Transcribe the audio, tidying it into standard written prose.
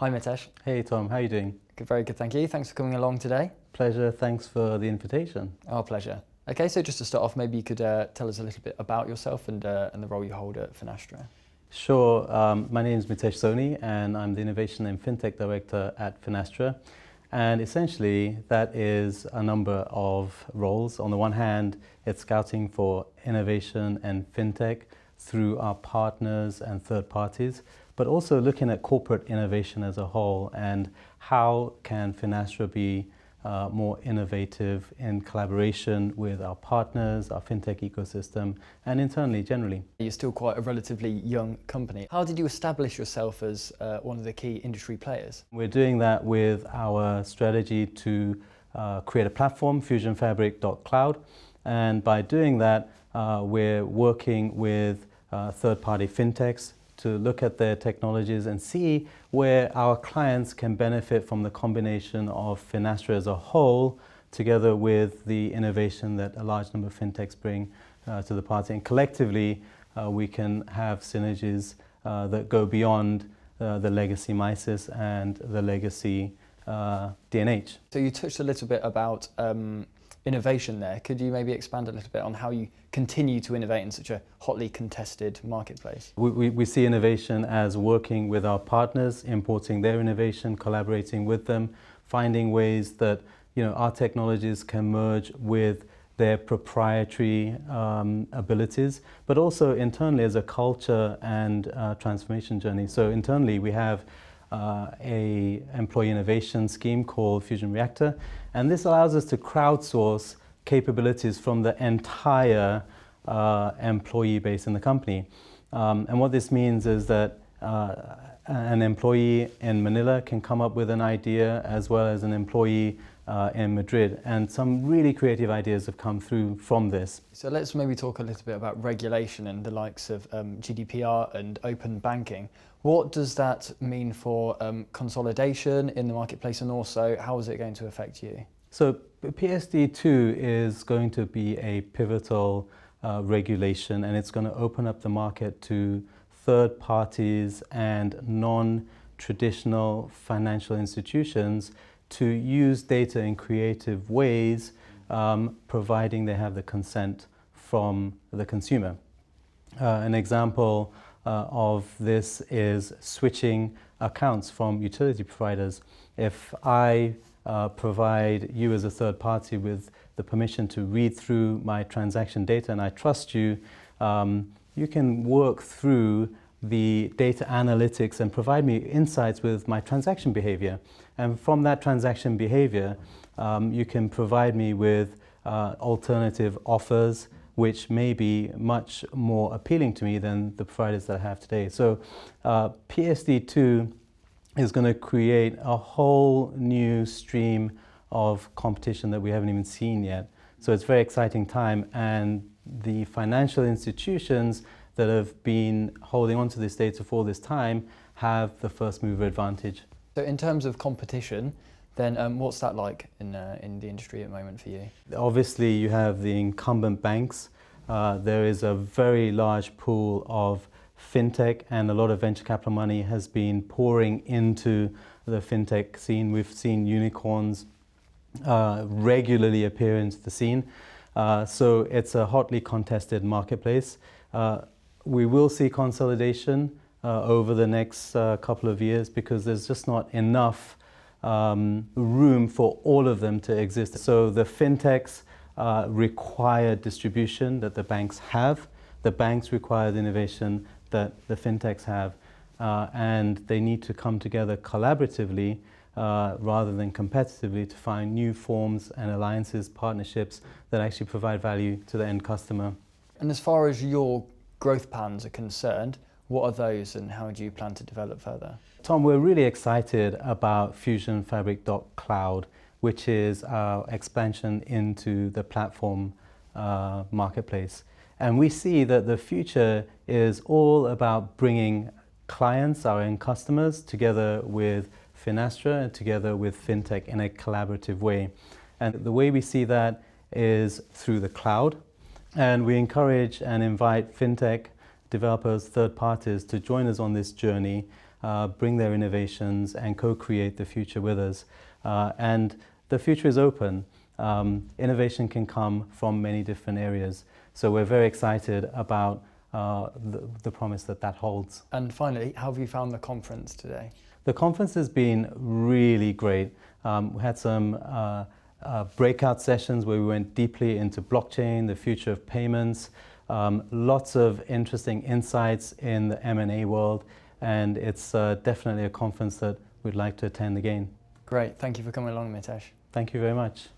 Hi Mitesh. Hey Tom, how are you doing? Good, very good, thank you. Thanks for coming along today. Pleasure, thanks for the invitation. Our pleasure. Okay, so just to start off, maybe you could tell us a little bit about yourself and the role you hold at Finastra. Sure, my name is Mitesh Soni and I'm the Innovation and FinTech Director at Finastra. And essentially that is a number of roles. On the one hand, it's scouting for innovation and FinTech through our partners and third parties, but also looking at corporate innovation as a whole and how can Finastra be more innovative in collaboration with our partners, our fintech ecosystem, and internally generally. You're still quite a relatively young company. How did you establish yourself as one of the key industry players? We're doing that with our strategy to create a platform, fusionfabric.cloud, and by doing that, we're working with third-party fintechs to look at their technologies and see where our clients can benefit from the combination of Finastra as a whole together with the innovation that a large number of fintechs bring to the party. And collectively, we can have synergies that go beyond the legacy MISIS and the legacy D&H. So you touched a little bit about innovation there. Could you maybe expand a little bit on how you continue to innovate in such a hotly contested marketplace? We see innovation as working with our partners, importing their innovation, collaborating with them, finding ways that our technologies can merge with their proprietary abilities, but also internally as a culture and transformation journey. So internally we have a employee innovation scheme called Fusion Reactor, and this allows us to crowdsource capabilities from the entire employee base in the company. And what this means is that an employee in Manila can come up with an idea as well as an employee in Madrid, and some really creative ideas have come through from this. So let's maybe talk a little bit about regulation and the likes of GDPR and open banking. What does that mean for consolidation in the marketplace, and also how is it going to affect you? So PSD2 is going to be a pivotal regulation, and it's going to open up the market to third parties and non-traditional financial institutions to use data in creative ways, providing they have the consent from the consumer. An example of this is switching accounts from utility providers. If I provide you as a third party with the permission to read through my transaction data and I trust you, you can work through the data analytics and provide me insights with my transaction behavior. And from that transaction behavior, you can provide me with alternative offers which may be much more appealing to me than the providers that I have today. So PSD2 is going to create a whole new stream of competition that we haven't even seen yet. So it's a very exciting time, and the financial institutions that have been holding on to this data for all this time have the first mover advantage. So in terms of competition, then what's that like in the industry at the moment for you? Obviously you have the incumbent banks. There is a very large pool of fintech, and a lot of venture capital money has been pouring into the fintech scene. We've seen unicorns regularly appear into the scene. So it's a hotly contested marketplace. We will see consolidation over the next couple of years because there's just not enough room for all of them to exist. So the fintechs require distribution that the banks have. The banks require the innovation that the fintechs have, and they need to come together collaboratively rather than competitively to find new forms and alliances, partnerships that actually provide value to the end customer. And as far as your growth plans are concerned, what are those and how do you plan to develop further? Tom, we're really excited about fusionfabric.cloud, which is our expansion into the platform marketplace. And we see that the future is all about bringing clients, our end customers, together with Finastra and together with FinTech in a collaborative way. And the way we see that is through the cloud. And we encourage and invite FinTech developers, third parties to join us on this journey bring their innovations and co-create the future with us. And the future is open. Innovation can come from many different areas. So we're very excited about the promise that that holds. And finally, how have you found the conference today? The conference has been really great. We had some breakout sessions where we went deeply into blockchain, the future of payments, lots of interesting insights in the M&A world, and it's definitely a conference that we'd like to attend again. Great, thank you for coming along, Mitesh. Thank you very much.